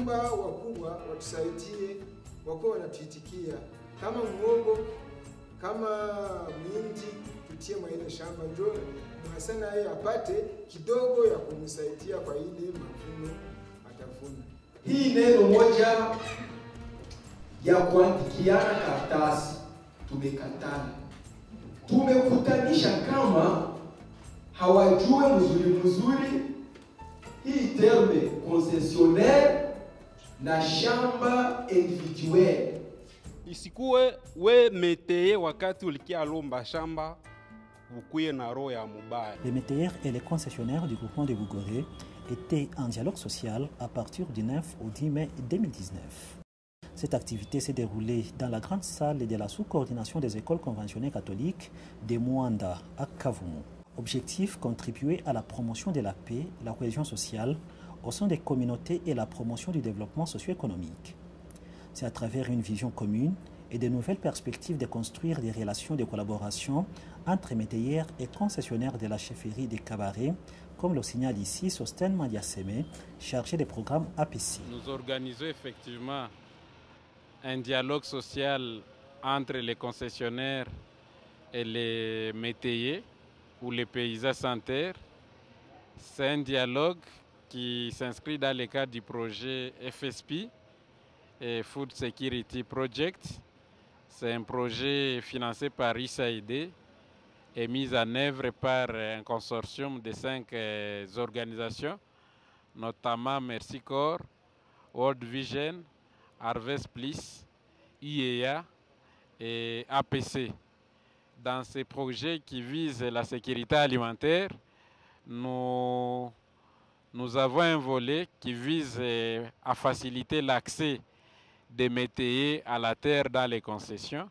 Tunaomba wakubwa watusaidie, wako wanatuitikia kama muogo, kama minji, tutie mwa ile shamba ndio Mhasana yeye apate kidogo ya kumsaidia kwa ile mavuno atavuna. Hii neno moja ya kuandikiana karatasi tumekatana. Tumekutanisha kama hawajue mzuri hii terme concessionnaire na shamba individuel. Isikuwe we meteye wakati ulikia lomba shamba ukuye na roho ya mubaya. Les métayers et les concessionnaires du groupement de Bougoré étaient en dialogue social à partir du 9 au 10 mai 2019. Cette activité s'est déroulée dans la grande salle de la sous-coordination des écoles conventionnées catholiques de Mwanda à Kavumu. Objectif, contribuer à la promotion de la paix, la cohésion sociale au sein des communautés et la promotion du développement socio-économique. C'est à travers une vision commune et de nouvelles perspectives de construire des relations de collaboration entre métayers et concessionnaires de la chefferie des Cabarets, comme le signale ici Sosten Mandiaseme, chargé des programmes APC. Nous organisons effectivement un dialogue social entre les concessionnaires et les métayers ou les paysans sans terre. C'est un dialogue qui s'inscrit dans le cadre du projet FSP, et Food Security Project. C'est un projet financé par USAID et mis en œuvre par un consortium de 5 organisations, notamment Merci Corps, World Vision, Harvest Plus, IEA et APC. Dans ces projets qui visent la sécurité alimentaire, nous avons un volet qui vise à faciliter l'accès des métayers à la terre dans les concessions.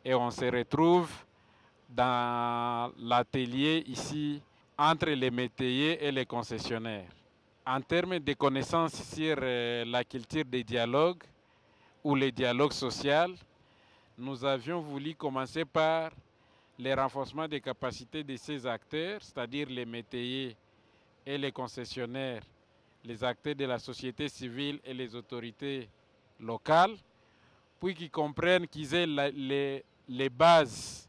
Et on se retrouve dans l'atelier ici entre les métayers et les concessionnaires. En termes de connaissances sur la culture des dialogues ou les dialogues sociaux, nous avions voulu commencer par le renforcement des capacités de ces acteurs, c'est-à-dire les métayers et les concessionnaires, les acteurs de la société civile et les autorités locales, puis qu'ils comprennent qu'ils aient les bases,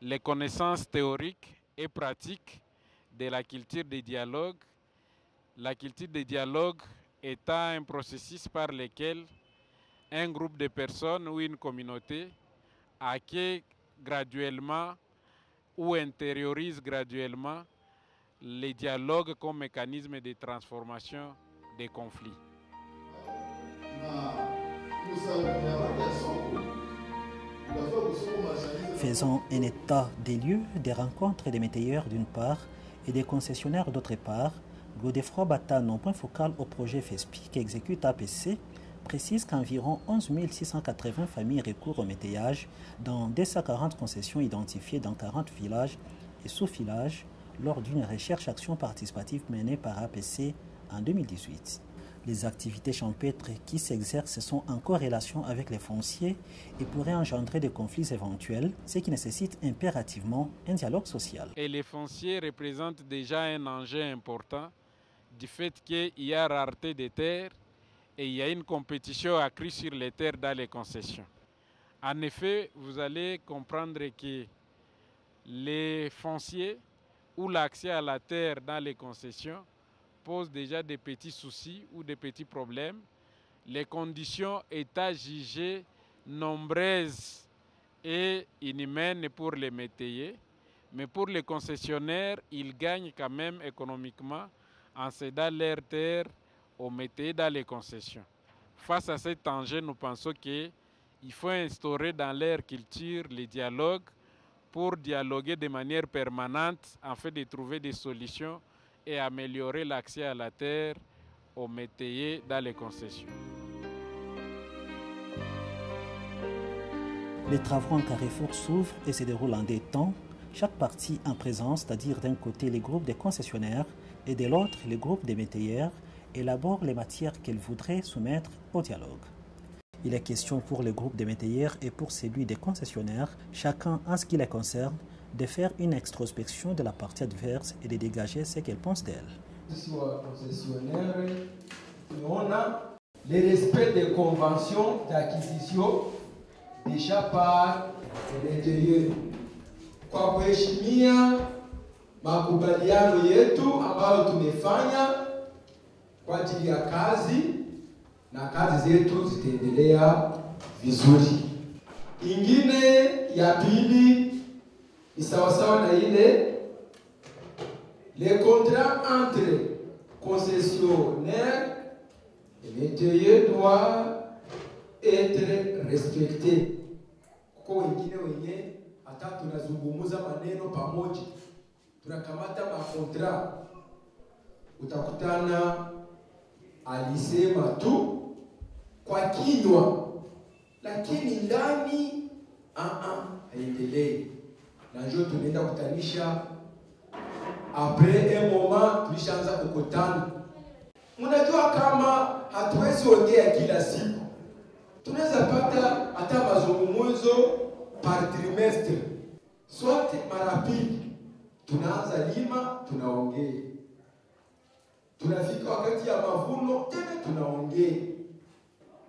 les connaissances théoriques et pratiques de la culture des dialogues. La culture des dialogues étant un processus par lequel un groupe de personnes ou une communauté acquiert graduellement ou intériorise graduellement les dialogues comme mécanisme de transformation des conflits. Faisons un état des lieux des rencontres des métayers d'une part et des concessionnaires d'autre part. Godefroy Batano, point focal au projet FESPI qu'exécute APC, précise qu'environ 11 680 familles recourent au métayage dans 240 concessions identifiées dans 40 villages et sous-villages lors d'une recherche-action participative menée par APC en 2018. Les activités champêtres qui s'exercent sont en corrélation avec les fonciers et pourraient engendrer des conflits éventuels, ce qui nécessite impérativement un dialogue social. Et les fonciers représentent déjà un enjeu important du fait qu'il y a rareté des terres et il y a une compétition accrue sur les terres dans les concessions. En effet, vous allez comprendre que les fonciers ou l'accès à la terre dans les concessions pose déjà des petits soucis ou des petits problèmes. Les conditions étant jugées nombreuses et inhumaines pour les métayers, mais pour les concessionnaires, ils gagnent quand même économiquement en cédant leurs terres aux métayers dans les concessions. Face à cet enjeu, nous pensons qu'il faut instaurer dans leur culture les dialogues pour dialoguer de manière permanente afin de trouver des solutions et améliorer l'accès à la terre aux métayers dans les concessions. Les travaux en carrefour s'ouvrent et se déroulent en deux temps, chaque partie en présence, c'est-à-dire d'un côté les groupes des concessionnaires et de l'autre les groupes des métayers, élaborent les matières qu'elles voudraient soumettre au dialogue. Il est question pour le groupe des métayers et pour celui des concessionnaires, chacun en ce qui les concerne, de faire une extrospection de la partie adverse et de dégager ce qu'elle pense d'elle. Sisi wa concessionnaire tunaona le respect des conventions d'acquisition déjà par l'intérieur, kwa kuheshimia makubaliano yetu ambayo tumefanya kwa ajili ya kazi, na kazi zetu zitaendelea vizuri. Ingine ya pili ni sawasawa na ile, les contrats entre concessionnaires et métayers doivent être respectés. Kwa wengine wenye hata tunazungumuza maneno pamoja, tunakamata makontra, utakutana alisema tu kwa kinywa, lakini ndani haendelei. Na njoo tunaenda kutanisha après un moment tulishaanza kukutana. Mnajua kama hatuwezi ongea kila siku, tunaweza pata hata mazungumzo par trimestre, sote mara pili. Tunaanza lima, tunaongea. Tunafika wakati ya mavuno, tena tunaongea.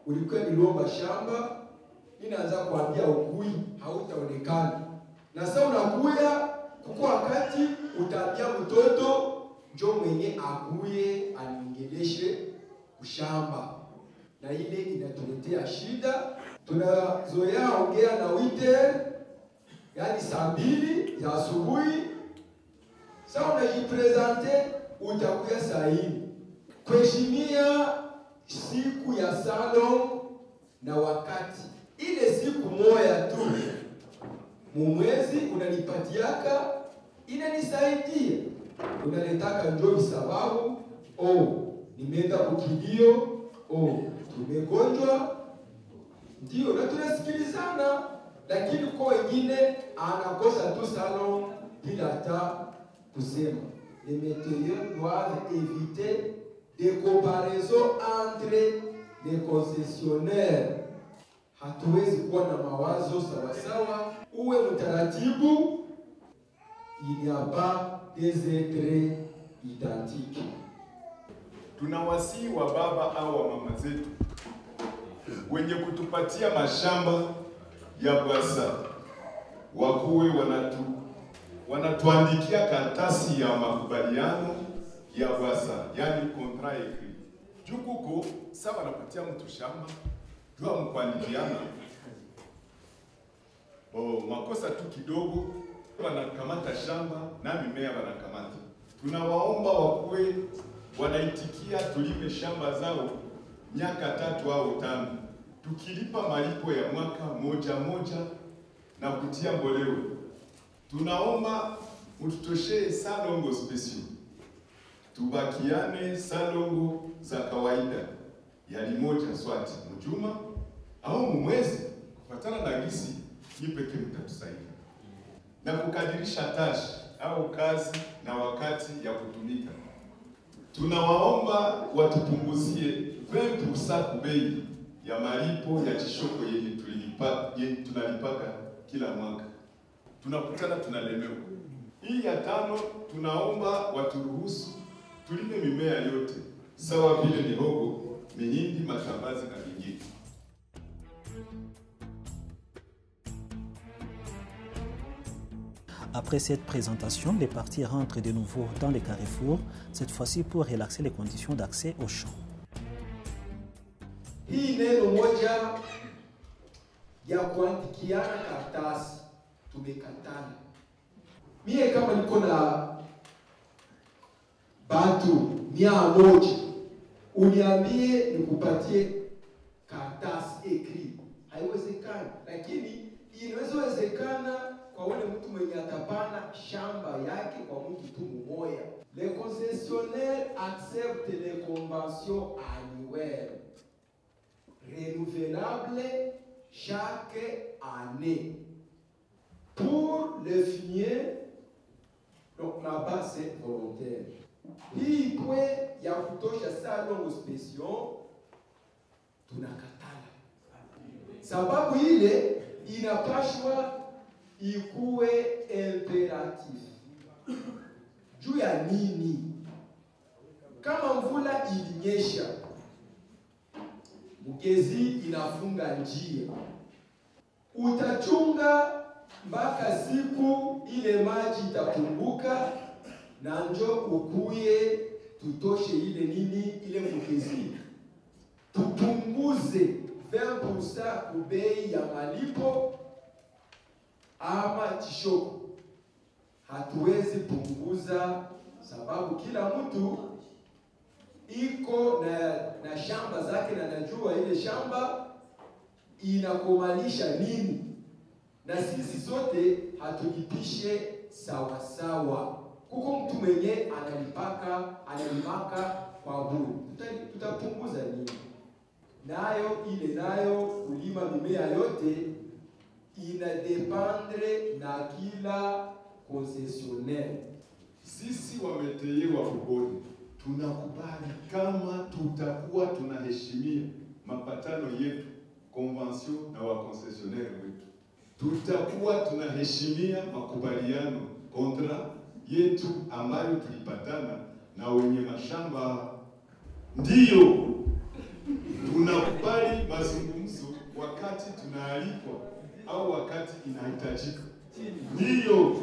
Ulikuwa nilomba shamba, ninaanza kuambia ukui, hautaonekana. Na sasa unakuya, kuko wakati utaambia mtoto njoo mwenye akuye aningeleshe ushamba. Na ile inatuletea shida. Tunazoea ongea na wite, yani saa 2 za asubuhi. Sasa unajipresente, utakuya saa 4. Kuheshimia siku ya salon na wakati. Ile siku moja tu mumwezi unanipatiaka, inanisaidia. Unaletaka njoo sababu, nimeenda kukilio, tumegonjwa, ndio na tunasikilizana. Lakini kwa wengine anakosa tu salon bila hata kusema. Les métayers doivent éviter des comparaisons entre les concessionnaires. Hatuwezi kuwa na mawazo sawasawa, uwe mtaratibu. Il n'y a pas des êtres identiques. Tunawasihi wa baba au wa mama zetu wenye kutupatia mashamba ya Bwasa wakuwe wanatuandikia karatasi ya makubaliano ya Bwasa, yani contrat écrit. Jukuko sasa wanapatia mtu shamba, jua mkuandikiana. Makosa tu kidogo, wanakamata shamba na mimea wanakamata. Tunawaomba wakuwe wanaitikia tulipe shamba zao miaka 3 au 5. Tukilipa malipo ya mwaka moja na kutia mboleo. Tunaomba mtutoshee salongo special. Tubakiane salongo za kawaida ya limoja swati mjuma au mwezi, kufuatana na gisi nipeke mtatusaidia. Na kukadirisha tashi au kazi na wakati ya kutumika. Tunawaomba watupunguzie 20% bei ya malipo ya chishoko yenye tunalipaka kila mwaka. Tunakutana tunalemewa. Hii ya 5, tunaomba waturuhusu tulime mimea yote sawa vile mihogo, mihindi, matambazi na vingine. Après cette présentation, les parties rentrent de nouveau dans les carrefours, cette fois-ci pour relaxer les conditions d'accès aux champs. Hii neno moja ya kuandikiana karatasi tumekatana. Mie kama niko na batu 100, uniambie nikupatie karatasi écrit, haiwezekani. Lakini inawezekana kwa wale mtu mwenye atapana shamba yake kwa mtu tu mmoja. Les concessionnaires acceptent les conventions annuelles renouvelables chaque année. Pour le fumier, donc là-bas c'est volontaire. Hii kwe ya kutosha salon special tunakatala. Sababu ile inapashwa ikuwe imperatif. Juu ya nini? Kama mvula ilinyesha mkezi inafunga njia. Utachunga mpaka siku ile maji itapunguka na njo ukuye tutoshe ile nini ile mkezi. Tupunguze 20% kubei ya malipo ama chishoko. Hatuwezi punguza sababu kila mtu iko na shamba zake na najua ile shamba inakomalisha nini, na sisi sote hatulipishe sawa sawa. Kuko mtu mwenye analimaka kwa bure, tutapunguza nini? Nayo kulima mimea yote inadependre na kila concessionnaire. Sisi wameteye wa Bugore tunakubali kama tutakuwa tunaheshimia mapatano yetu, convention na wa concessionnaire wetu, tutakuwa tunaheshimia makubaliano kontra yetu ambayo tulipatana na wenye mashamba, ndiyo tunakubali mazungumzo wakati tunaalikwa au wakati inahitajika. Ndiyo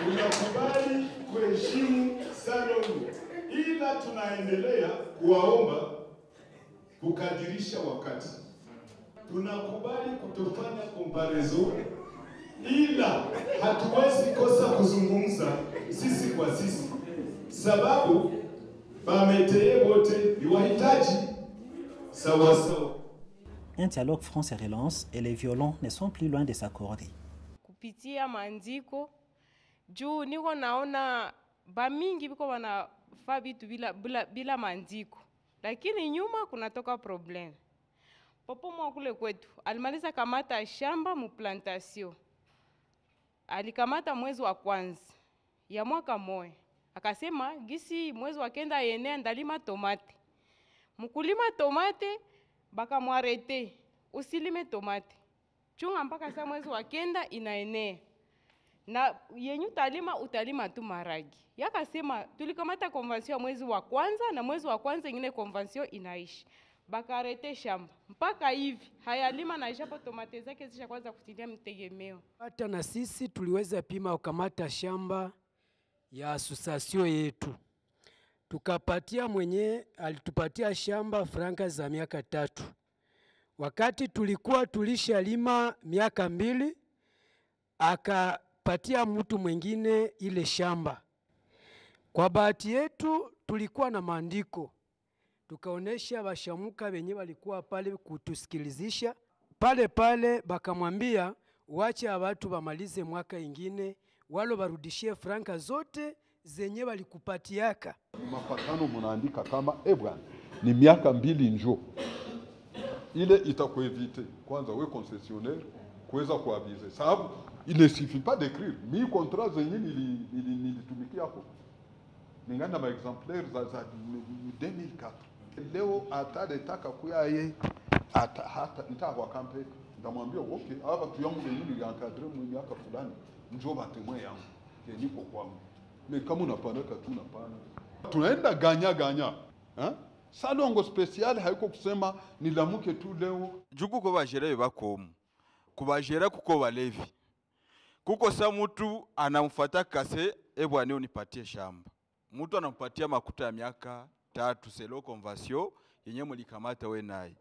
tunakubali kuheshimu salongo, ila tunaendelea kuwaomba kukadirisha wakati. Tunakubali kutofanya comparison, ila hatuwezi kosa kuzungumza sisi kwa sisi, sababu bameteye wote ni wahitaji sawa sawa. Un dialogue franc se relance et les violons ne sont plus loin de s'accorder. Kupitia maandiko juu niko naona bamingi biko wanafaa vitu bila maandiko, lakini nyuma kunatoka problem. Popo mwa kule kwetu alimaliza kamata shamba mu plantation, alikamata mwezi wa kwanza ya mwaka moja, akasema gisi mwezi wa kenda yenea ndalima tomate. Mkulima tomate baka mwarete, usilime tomate, chunga mpaka saa mwezi wa kenda inaenea, na yenyu utalima tu maragi. Yakasema tulikamata konvansio mwezi wa kwanza, na mwezi wa kwanza ingine konvansio inaishi, baka arete shamba mpaka hivi hayalima na japo tomate zake zisha kwanza kutilia mtegemeo. Hata na sisi tuliweza pima ukamata shamba ya asosiasio yetu, tukapatia mwenye alitupatia shamba franka za miaka 3. Wakati tulikuwa tulishalima miaka 2, akapatia mtu mwingine ile shamba. Kwa bahati yetu tulikuwa na maandiko, tukaonesha bashamuka wenye walikuwa pale kutusikilizisha pale bakamwambia wache watu bamalize mwaka ingine walo barudishie franka zote zenye walikupatiaka. Mapatano munaandika kama bwana ni miaka 2 njo ile itakuevite kwanza we concessionnaire kuweza kuavize, sababu il ne suffit pas d'écrire mi contrat zenye nilitumikia hapo ningana ma exemplaires za 2004. Leo atataka kuyaye hata nitawa kampe ndamwambia okay hapa tu yangu ni encadrer mu miaka fulani njo batemwe yangu niko kwangu, mais kama unapanaka tu unapana tunaenda ganya salongo special haiko kusema nilamuke tu leo juku ko bajere bakomu kubajera kuko balevi kuko sa mtu anamfuata kase bwana unipatie shamba, mtu anampatia makuta ya miaka 3 selo convention yenye mlikamata we naye,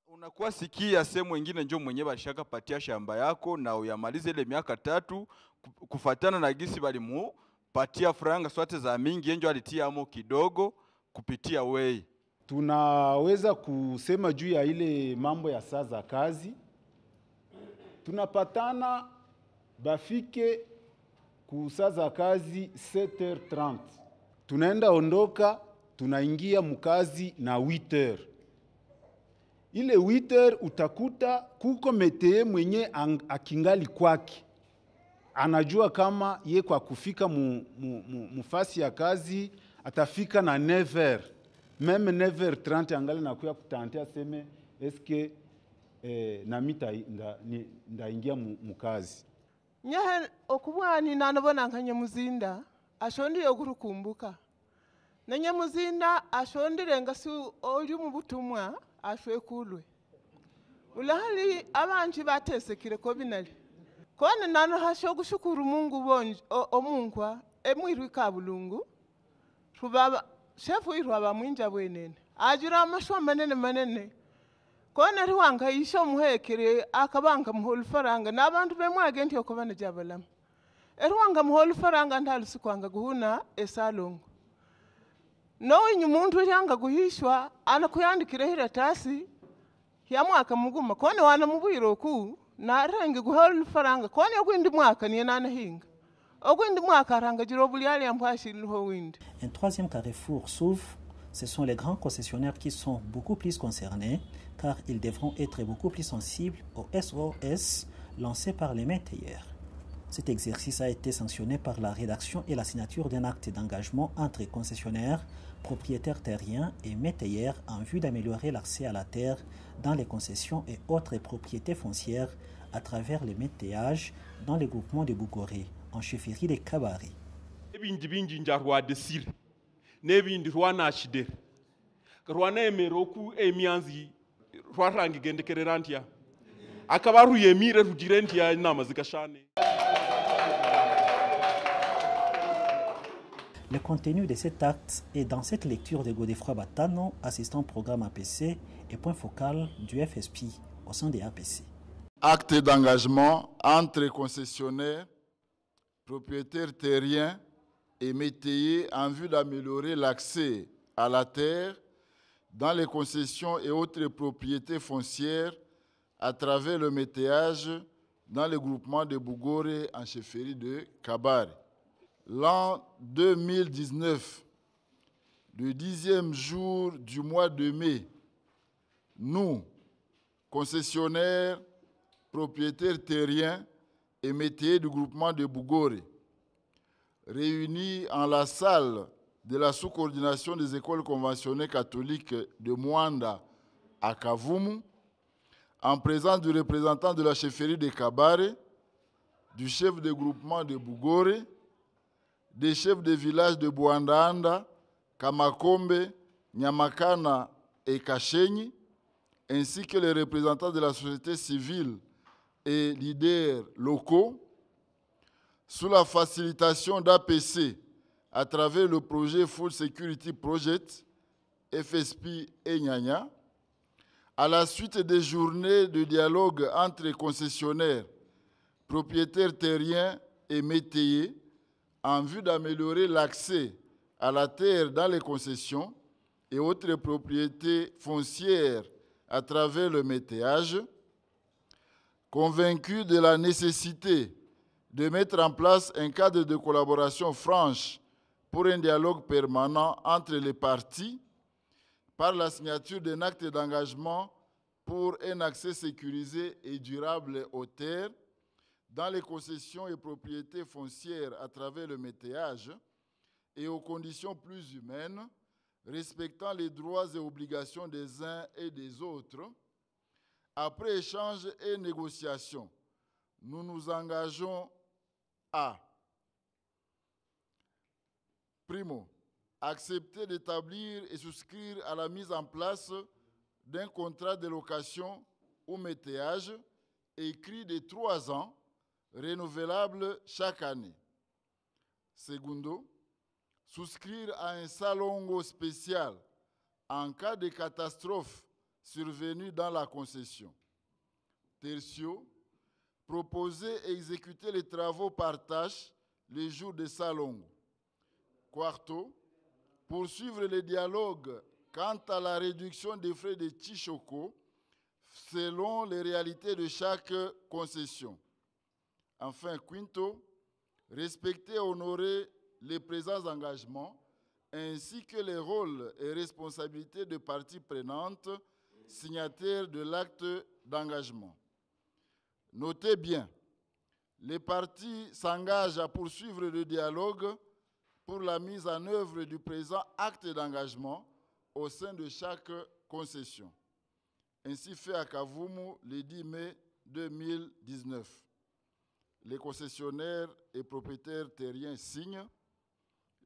unakuwa sikia sehemu nyingine njo mwenye bashaka patia shamba yako na uyamalize ile miaka 3 kufatana na gisi balimu patia franga swate za mingi njo alitia amo kidogo kupitia wei. Tunaweza kusema juu ya ile mambo ya saa za kazi, tunapatana bafike ku saa za kazi 7h30, tunaenda ondoka tunaingia mkazi na 8h. Ile 8h utakuta kuko meteye mwenye akingali kwake, anajua kama ye kwa kufika mufasi ya kazi atafika na 9h, meme 9h30 angali nakuya kutantea seme eske na mita ndaingia mukazi. Nyahe okubwani nanobona nkanye muzinda ashondi yokurukumbuka nanyamuzinda ashondirenga si oli mu butumwa ashwekulwe ulahali abanji batesekire ko binali kone nano hasho gushukuru Mungu bonje omunkwa emwiru kabulungu rubaba shefu irwaba mwinja bwenene ajira amashwa manene kone riwanga isho muhekere akabanga muholu faranga nabantu bemwage nti okobana jabalama erwanga muholu faranga ndalusi kwanga guhuna esalongo no inyumuntu yanga guhishwa anakuyandikire hiratasi ya mwaka muguma kone wana mubwiro ku na rangi guholu faranga kone ogwindi mwaka ni nana hinga ogwindi mwaka ranga jiro bulyali ambwashi lho wind. Un troisième carrefour s'ouvre. Ce sont les grands concessionnaires qui sont beaucoup plus concernés car ils devront être beaucoup plus sensibles aux SOS lancés par les métayers. Cet exercice a été sanctionné par la rédaction et la signature d'un acte d'engagement entre concessionnaires, propriétaires terriens et métayers en vue d'améliorer l'accès à la terre dans les concessions et autres propriétés foncières à travers les métayages dans les groupements de Bougoré, en chefferie de Kabari. Nebindi rwana shider rwana emeroku emianzi rwarangi gendekererantia akabaru yemire rujirentia nama zikashane. Le contenu de cet acte est dans cette lecture de Godefroy Batano, assistant programme APC et point focal du FSP au sein des APC. Acte d'engagement entre concessionnaires, propriétaires terriens et métayers en vue d'améliorer l'accès à la terre dans les concessions et autres propriétés foncières à travers le métayage dans le groupement de Bougoré en chefferie de Kabari. L'an 2019, le 10e jour du mois de mai, nous, concessionnaires, propriétaires terriens et métayers du groupement de Bougoré, réunis en la salle de la sous-coordination des écoles conventionnées catholiques de Mwanda à Kavumu, en présence du représentant de la chefferie de Kabare, du chef de groupement de Bougoré, des chefs de village de Bouandanda, Kamakombe, Nyamakana et Kashenyi, ainsi que les représentants de la société civile et leaders locaux, sous la facilitation d'APC à travers le projet Full Security Project, FSP et Nyanya, à la suite des journées de dialogue entre concessionnaires, propriétaires terriens et métayers, en vue d'améliorer l'accès à la terre dans les concessions et autres propriétés foncières à travers le métayage, convaincus de la nécessité de mettre en place un cadre de collaboration franche pour un dialogue permanent entre les parties par la signature d'un acte d'engagement pour un accès sécurisé et durable aux terres dans les concessions et propriétés foncières à travers le métayage et aux conditions plus humaines, respectant les droits et obligations des uns et des autres. Après échange et négociation, nous nous engageons à primo, accepter d'établir et souscrire à la mise en place d'un contrat de location ou métayage écrit de 3 ans, renouvelable chaque année. Secondo, souscrire à un salongo spécial en cas de catastrophe survenue dans la concession. Tertio, proposer et exécuter les travaux par tâche les jours de salongo. Quarto, poursuivre le dialogue quant à la réduction des frais de Chichoko selon les réalités de chaque concession. Enfin, quinto, respecter et honorer les présents engagements ainsi que les rôles et responsabilités de parties prenantes signataires de l'acte d'engagement. Notez bien, les parties s'engagent à poursuivre le dialogue pour la mise en œuvre du présent acte d'engagement au sein de chaque concession. Ainsi fait à Kavumu le 10 mai 2019. Les concessionnaires et propriétaires terriens signent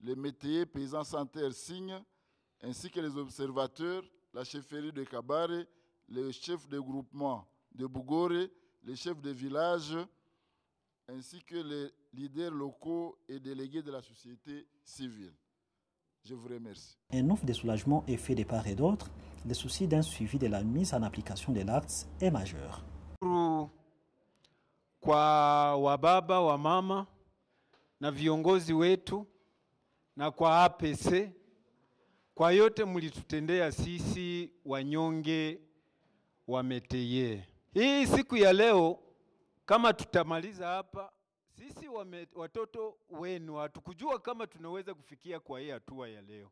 les métayers paysans sans terre signent, ainsi que les observateurs, la chefferie de Kabare, les chefs de groupement de Bugore, les chefs de village, ainsi que les leaders locaux et délégués de la société civile. Je vous remercie. Un ouf de soulagement est fait de part et d'autre. Le souci d'un suivi de la mise en application de l'acte est majeur. Kwa wababa wa mama na viongozi wetu na kwa APC, kwa yote mlitutendea sisi wanyonge wa meteye. Hii siku ya leo kama tutamaliza hapa, sisi watoto wenu hatukujua kama tunaweza kufikia kwa hii hatua ya leo.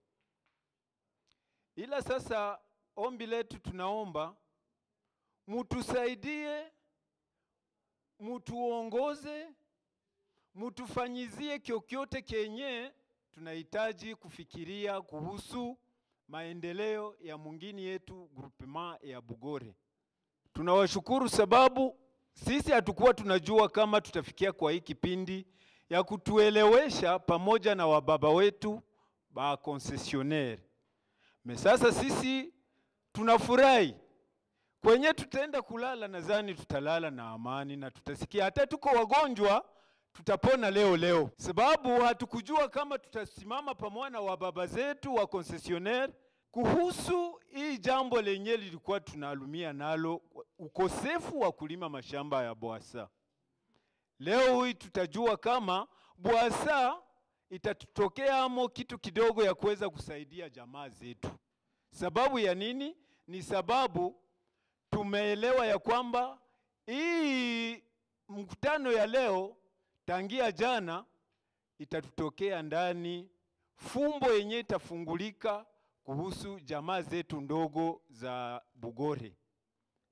Ila sasa ombi letu tunaomba mutusaidie, mutuongoze, mutufanyizie kyokyote kenye tunahitaji kufikiria kuhusu maendeleo ya mwingine yetu groupement ya Bugore. Tunawashukuru sababu sisi hatukuwa tunajua kama tutafikia kwa hii kipindi ya kutuelewesha pamoja na wababa wetu ba concessionnaire. Sasa sisi tunafurahi. Kwenye tutaenda kulala nadhani tutalala na amani na tutasikia hata tuko wagonjwa tutapona leo. Sababu hatukujua kama tutasimama pamoja na wababa zetu wa concessionnaire kuhusu hii jambo lenye lilikuwa tunaalumia nalo, ukosefu wa kulima mashamba ya Bwasa. Leo hii tutajua kama Bwasa itatutokea amo kitu kidogo ya kuweza kusaidia jamaa zetu. Sababu ya nini? Ni sababu tumeelewa ya kwamba hii mkutano ya leo tangia jana itatutokea ndani fumbo yenye itafungulika kuhusu jamaa zetu ndogo za Bugore.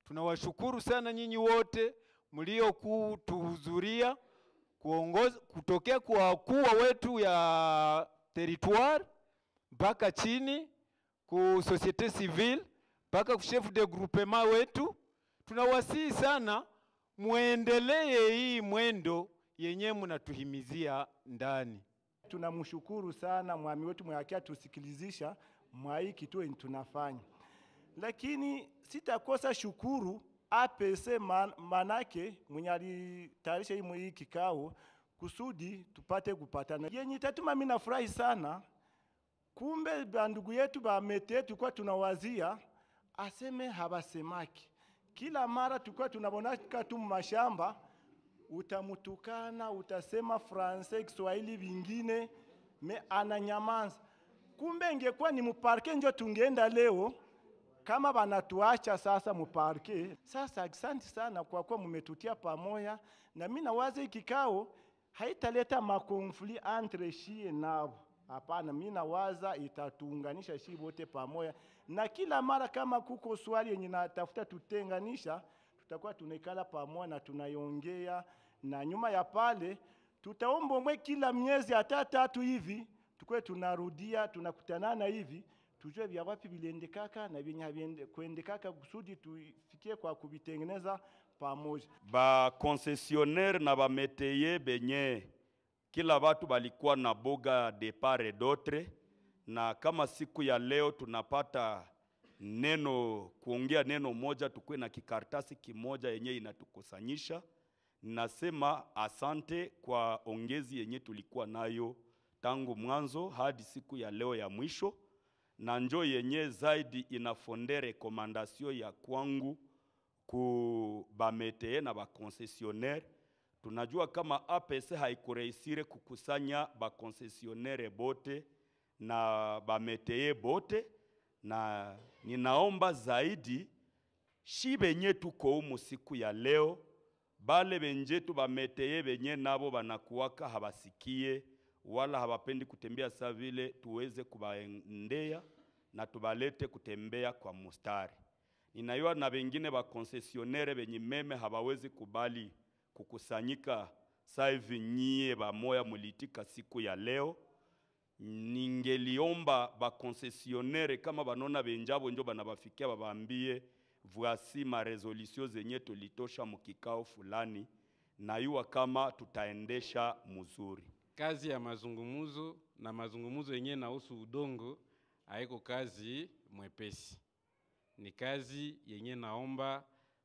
Tunawashukuru sana nyinyi wote mlio kutuhudhuria kutokea kwa wakuu wetu ya territoire mpaka chini ku société civile mpaka ku chef de groupement wetu. Tunawasihi sana muendelee hii mwendo yenye mnatuhimizia ndani. Tunamshukuru sana mwami wetu mwakia tusikilizisha mwa hii kitu tunafanya. Lakini sitakosa shukuru APC manake mwenye alitayarisha hii kikao kusudi tupate kupatana. Yenye tatuma mimi nafurahi sana. Kumbe bandugu yetu ba mete tulikuwa tunawazia aseme habasemaki. Kila mara tulikuwa tunabona tu mashamba utamutukana, utasema Francais, Kiswahili vingine, me ananyamaza. Kumbe ingekuwa ni muparke njo tungeenda leo, kama banatuacha sasa muparke. Sasa asante sana kwa kuwa mumetutia pamoja, na mimi nawaza kikao haitaleta makonfli entre shie nao. Hapana, mimi nawaza itatuunganisha shie wote pamoja, na kila mara kama kuko swali yenye natafuta tutenganisha, tutakuwa tunaikala pamoja na tunaiongea, na nyuma ya pale tutaomba mwe kila miezi hata 3 hivi tukwe tunarudia tunakutanana hivi tujue vya wapi vilendekaka na vyenye kuendekaka kusudi tufikie kwa kubitengeneza pamoja. Ba concessionnaire na ba meteye benye kila watu balikuwa na boga de part et d'autre, na kama siku ya leo tunapata kuongea neno moja, tukue na kikartasi kimoja yenye inatukusanyisha. Nasema asante kwa ongezi yenye tulikuwa nayo tangu mwanzo hadi siku ya leo ya mwisho, na njo yenye zaidi inafonde rekomandasyon ya kwangu ku bameteye na ba concessionnaire. Tunajua kama APC haikurehisire kukusanya ba concessionnaire bote na bameteye bote, na ninaomba zaidi shibenye tuko umu siku ya leo, bale benjetu bameteye benye nabo banakuwaka habasikie wala habapendi kutembea saa vile, tuweze kubaendea na tubalete kutembea kwa mustari. Ninayua na bengine ba concessionnaire benye meme habawezi kubali kukusanyika saa hivi nyie ba moya mulitika siku ya leo. Ningeliomba ba concessionnaire kama banona benjabo njo banabafikia babambie voici ma resolution zenye tulitosha mukikao fulani, na yuwa kama tutaendesha muzuri. kazi ya mazungumuzo na mazungumuzo yenyewe nahusu udongo haiko kazi mwepesi. Ni kazi yenye naomba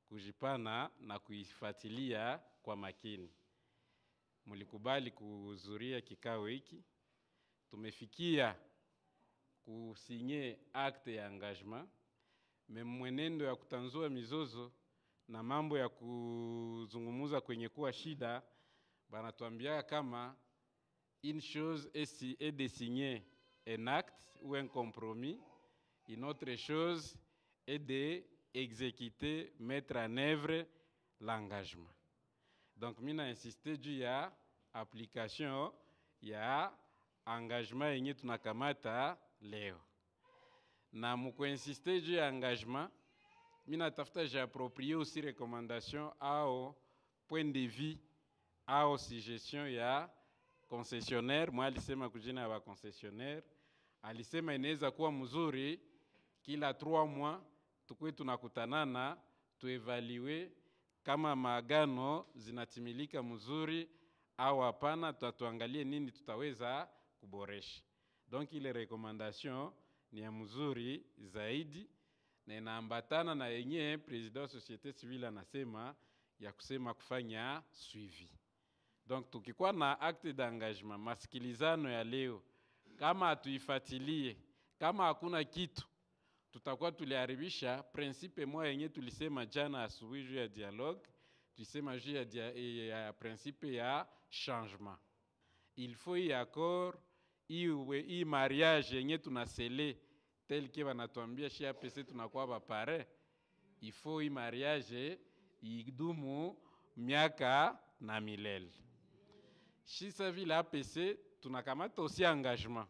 kujipana na kuifuatilia kwa makini. Mulikubali kuhudhuria kikao hiki. Tumefikia kusinye acte ya engagement. Mwenendo ya kutanzua mizozo na mambo ya kuzungumuza kwenye kuwa shida, banatuambia kama une chose est de signer un acte ou un compromis, une autre chose est de exécuter, mettre en œuvre l'engagement. Donc, mina insisté juu ya application ya engagement yenye tunakamata leo. Na muko insisté juu ya engagement, mina tafuta j'approprie aussi recommandation au point de vue au suggestion ya concessionnaire. Moi alisema kujina ya concessionnaire, alisema inaweza kuwa mzuri kila 3 mois tukue tunakutanana tuevaluer kama maagano zinatimilika mzuri au hapana, tuangalie nini tutaweza kuboresha. Donc ile recommandation ni ya mzuri zaidi na inaambatana na yenye president wa société civile anasema ya kusema kufanya suivi. Donc tukikuwa na acte d'engagement, masikilizano ya leo, kama hatuifuatilie, kama hakuna kitu, tutakuwa tuliharibisha principe moja yenye tulisema jana asubuhi juu ya dialogue, tulisema juu ya principe ya changement. Il faut y accord, i mariage yenye tunasele tel que banatuambia chez APC tunakuwa bapare, il faut i mariage idumu miaka na milele. Shisa vile APC tunakamata aussi engagement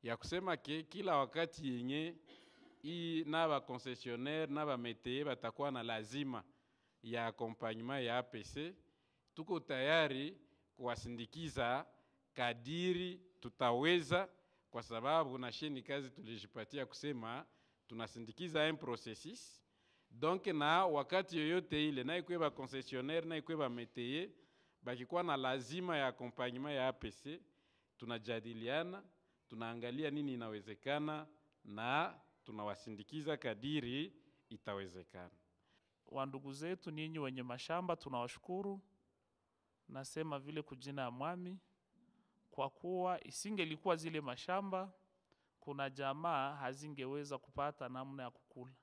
ya kusema ke kila wakati yenye na ba concessionnaire na ba métier batakuwa na lazima ya accompagnement ya APC, tuko tayari kuwasindikiza kadiri tutaweza, kwa sababu na sheni kazi tulijipatia kusema tunasindikiza un processus. Donc na wakati yoyote ile na ikuwe ba concessionnaire na ikuwe ba métier bakikuwa na lazima ya accompagnement ya APC, tunajadiliana, tunaangalia nini inawezekana na tunawasindikiza kadiri itawezekana. Wandugu zetu ninyi wenye mashamba tunawashukuru, nasema vile kujina ya mwami, kwa kuwa isingelikuwa zile mashamba, kuna jamaa hazingeweza kupata namna ya kukula.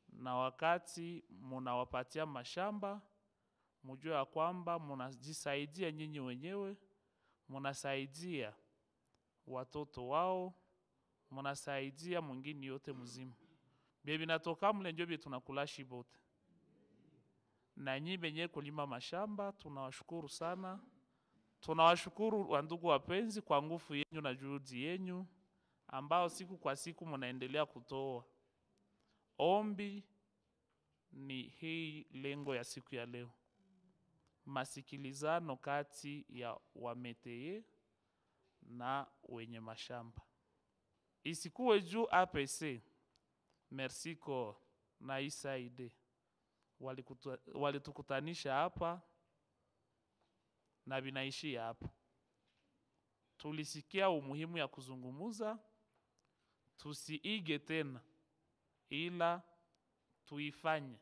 Na wakati munawapatia mashamba, mujue ya kwamba munajisaidia nyinyi wenyewe, munasaidia watoto wao, munasaidia mwingine yote mzima. Bibi natoka mle njobi tunakulashi bote. Na nyinyi benye kulima mashamba tunawashukuru sana. Tunawashukuru wandugu wapenzi kwa nguvu yenu na juhudi yenu ambao siku kwa siku mnaendelea kutoa. Ombi ni hii lengo ya siku ya leo. Masikilizano kati ya wameteye na wenye mashamba. Isikuwe juu APC, Merci Corps na ISAID walitukutanisha hapa na binaishi hapa. Tulisikia umuhimu ya kuzungumuza, tusiige tena ila tuifanye.